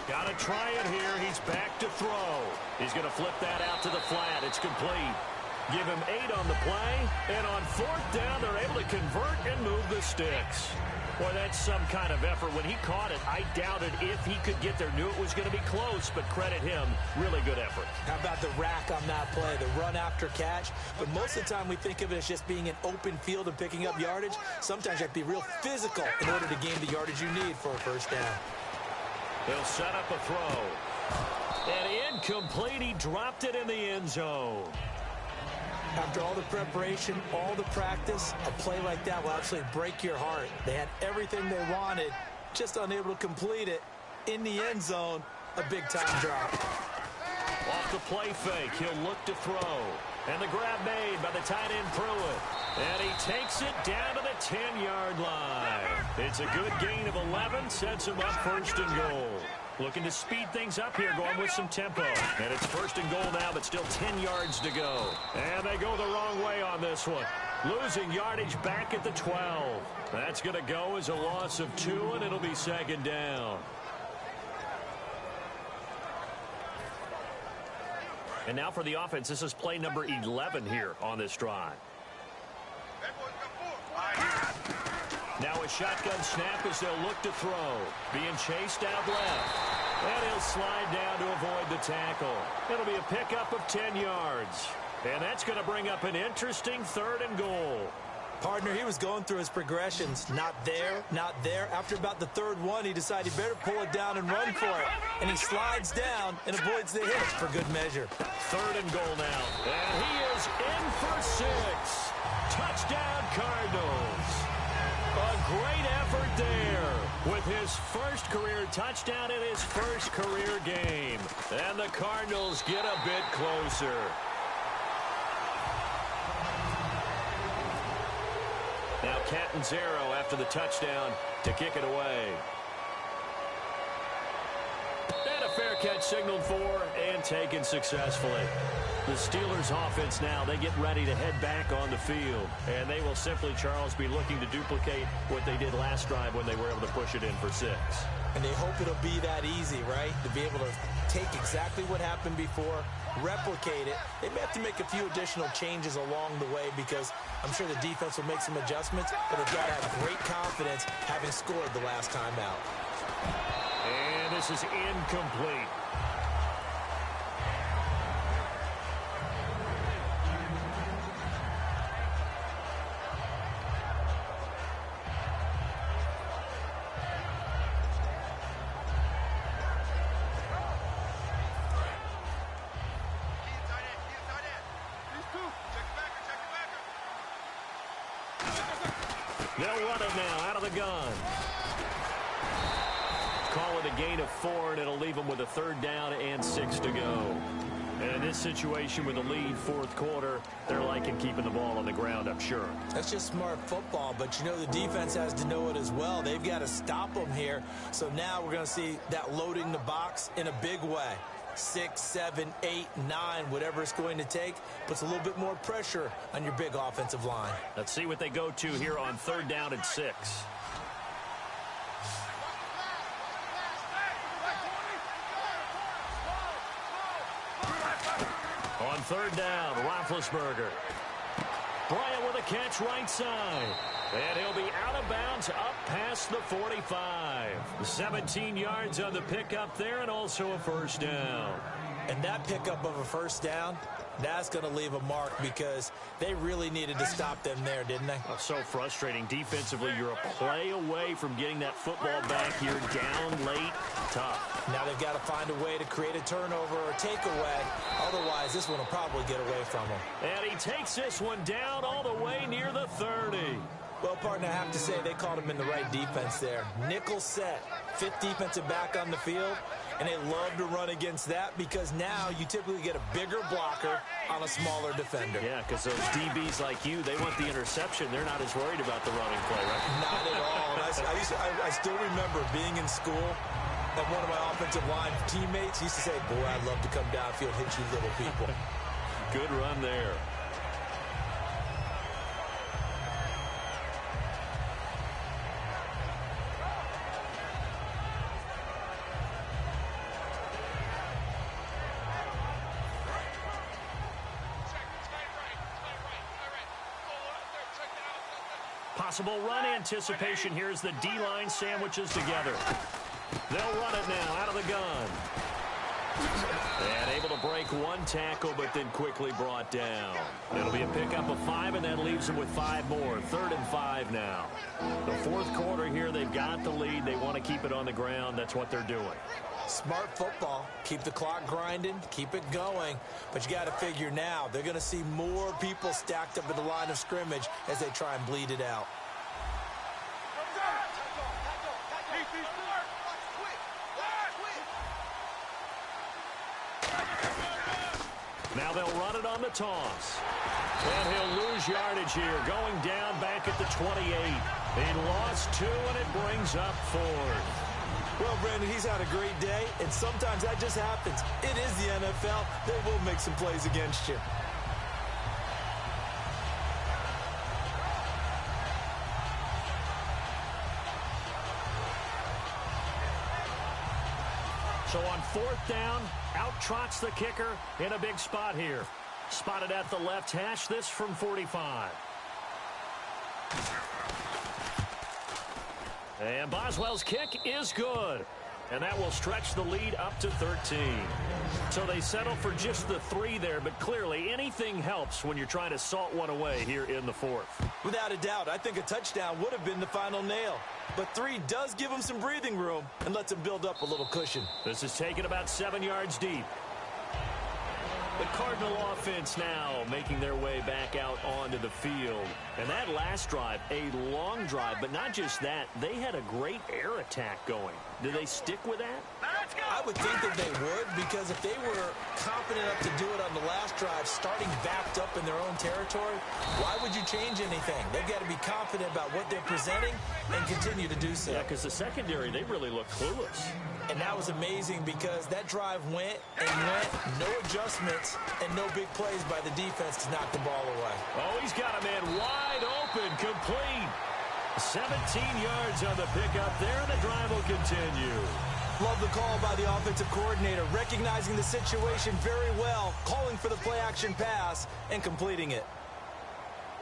Got to try it here. He's back to throw. He's going to flip that out to the flat. It's complete. Give him 8 on the play, and on 4th down, they're able to convert and move the sticks. Boy, that's some kind of effort. When he caught it, I doubted if he could get there. Knew it was going to be close, but credit him. Really good effort. How about the rack on that play, the run after catch? But most of the time, we think of it as just being an open field and picking up yardage. Sometimes you have to be real physical in order to gain the yardage you need for a 1st down. They'll set up a throw. And incomplete. He dropped it in the end zone. After all the preparation, all the practice, a play like that will absolutely break your heart. They had everything they wanted, just unable to complete it. In the end zone, a big-time drop. Off the play fake, he'll look to throw. And the grab made by the tight end Pruitt. And he takes it down to the 10-yard line. It's a good gain of 11, sets him up 1st and goal. Looking to speed things up here, going with some tempo. And it's 1st and goal now, but still 10 yards to go. And they go the wrong way on this one. Losing yardage back at the 12. That's going to go as a loss of 2, and it'll be 2nd down. And now for the offense, this is play number 11 here on this drive. Now a shotgun snap as they'll look to throw. Being chased out left. And he'll slide down to avoid the tackle. It'll be a pickup of 10 yards. And that's going to bring up an interesting 3rd and goal. Partner, he was going through his progressions. Not there, not there. After about the 3rd one, he decided he better pull it down and run for it. And he slides down and avoids the hit for good measure. 3rd and goal now. And he is in for 6. Touchdown, Cardinals. A great effort there with his 1st career touchdown in his 1st career game. And the Cardinals get a bit closer. Now Catanzaro after the touchdown to kick it away. And a fair catch signaled for and taken successfully. The Steelers offense now, they get ready to head back on the field. And they will simply, Charles, be looking to duplicate what they did last drive when they were able to push it in for 6. And they hope it'll be that easy, right? To be able to take exactly what happened before, replicate it. They may have to make a few additional changes along the way because I'm sure the defense will make some adjustments, but they've got to have great confidence having scored the last time out. And this is incomplete. They'll run it now out of the gun. Call it a gain of 4, and it'll leave them with a 3rd down and 6 to go. And in this situation with a lead 4th quarter, they're liking keeping the ball on the ground, I'm sure. That's just smart football, but you know the defense has to know it as well. They've got to stop them here. So now we're going to see that loading the box in a big way. 6, 7, 8, 9, whatever it's going to take, puts a little bit more pressure on your big offensive line. Let's see what they go to here on 3rd down and 6. On 3rd down, Roethlisberger. Bryant with a catch right side. And he'll be out of bounds up past the 45. 17 yards on the pickup there and also a 1st down. And that pickup of a 1st down, that's going to leave a mark because they really needed to stop them there, didn't they? Oh, so frustrating. Defensively, you're a play away from getting that football back here down late. Tough. Now they've got to find a way to create a turnover or takeaway. Otherwise, this one will probably get away from them. And he takes this one down all the way near the 30. Well, partner, I have to say they called him in the right defense there. Nickel set, 5th defensive back on the field, and they love to run against that because now you typically get a bigger blocker on a smaller defender. Yeah, because those DBs like you, they want the interception. They're not as worried about the running play, right? Not at all. And I still remember being in school, and one of my offensive line teammates used to say, boy, I'd love to come downfield, hit you little people. Good run there. Possible run anticipation. Here's the D-line sandwiches together. They'll run it now out of the gun. And able to break one tackle, but then quickly brought down. It'll be a pickup of 5, and that leaves them with 5 more. 3rd and 5 now. The 4th quarter here, they've got the lead. They want to keep it on the ground. That's what they're doing. Smart football. Keep the clock grinding. Keep it going. But you got to figure now, they're going to see more people stacked up at the line of scrimmage as they try and bleed it out. Now they'll run it on the toss. And he'll lose yardage here, going down back at the 28. He lost 2, and it brings up 4th. Well, Brandon, he's had a great day, and sometimes that just happens. It is the NFL. They will make some plays against you. So on 4th down, out trots the kicker in a big spot here. Spotted at the left hash, this from 45. And Boswell's kick is good. And that will stretch the lead up to 13. So they settle for just the 3 there, but clearly anything helps when you're trying to salt one away here in the 4th. Without a doubt, I think a touchdown would have been the final nail. But 3 does give them some breathing room and lets them build up a little cushion. This is taken about 7 yards deep. The Cardinal offense now making their way back out onto the field. And that last drive, a long drive, but not just that, they had a great air attack going. Do they stick with that? I would think that they would, because if they were confident enough to do it on the last drive, starting backed up in their own territory, why would you change anything? They've got to be confident about what they're presenting and continue to do so. Yeah, because the secondary, they really look clueless. And that was amazing because that drive went, no adjustments, and no big plays by the defense to knock the ball away. Oh, he's got a man wide open, complete. 17 yards on the pickup there, and the drive will continue. Love the call by the offensive coordinator, recognizing the situation very well, calling for the play-action pass, and completing it.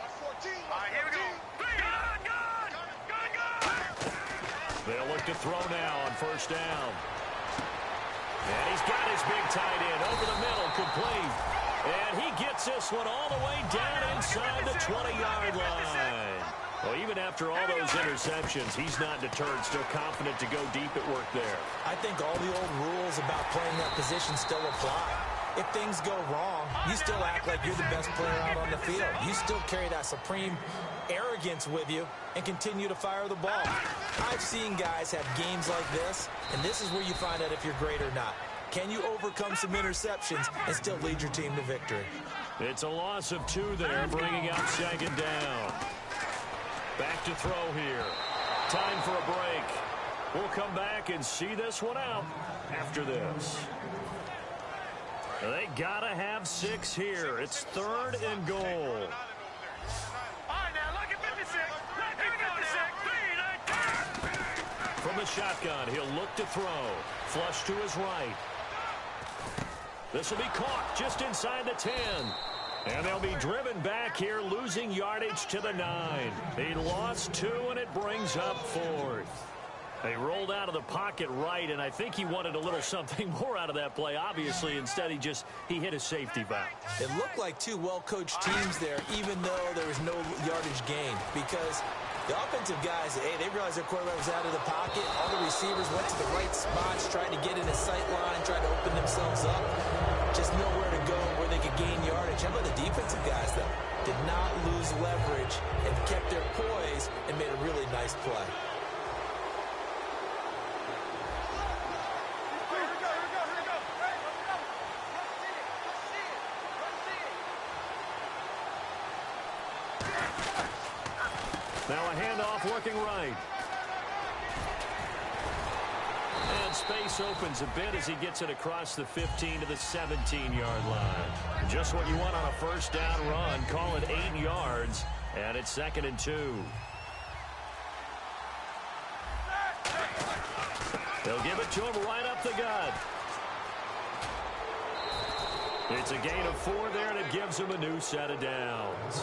All right, here we go. Good. They'll look to throw now on 1st down. And he's got his big tight end over the middle, complete. And he gets this one all the way down inside the 20-yard line. Well, even after all those interceptions, he's not deterred, still confident to go deep at work there. I think all the old rules about playing that position still apply. If things go wrong, you still act like you're the best player out on the field. You still carry that supreme arrogance with you and continue to fire the ball. I've seen guys have games like this, and this is where you find out if you're great or not. Can you overcome some interceptions and still lead your team to victory? It's a loss of 2 there, bringing up 2nd down. Back to throw here. Time for a break. We'll come back and see this one out after this. They gotta have 6 here. It's 3rd and goal. All right, now look at 56. Here we go, 56. From the shotgun, he'll look to throw. Flush to his right. This will be caught just inside the 10. And they'll be driven back here, losing yardage to the 9. They lost 2, and it brings up 4th. They rolled out of the pocket right, and I think he wanted a little something more out of that play. Obviously, instead he hit a safety valve. It looked like 2 well-coached teams there, even though there was no yardage gain, because the offensive guys, hey, they realized their quarterback was out of the pocket. All the receivers went to the right spots, tried to get in his sight line, tried to open themselves up. Just nowhere to go where they could gain yardage. How about the defensive guys, though? Did not lose leverage and kept their poise and made a really nice play. Now a handoff looking right. And space opens a bit as he gets it across the 15 to the 17-yard line. Just what you want on a 1st down run. Call it 8 yards, and it's 2nd and 2. They'll give it to him right up the gut. It's a gain of 4 there, and it gives him a new set of downs.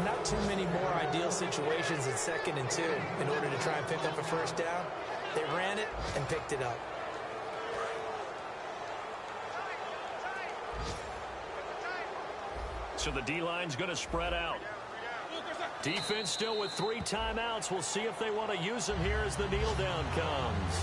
Not too many more ideal situations in 2nd and 2 in order to try and pick up a 1st down. They ran it and picked it up. So the D-line's going to spread out. Defense still with 3 timeouts. We'll see if they want to use them here as the kneel down comes.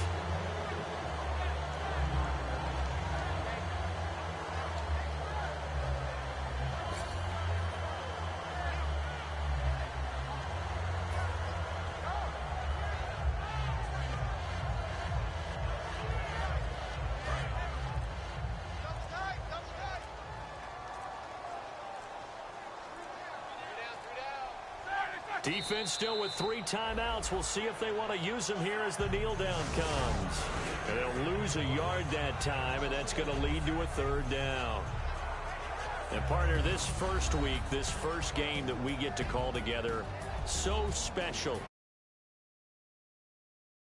Defense still with 3 timeouts. We'll see if they want to use them here as the kneel down comes. And they'll lose a yard that time, and that's going to lead to a 3rd down. And partner, this first week, this first game that we get to call together, so special.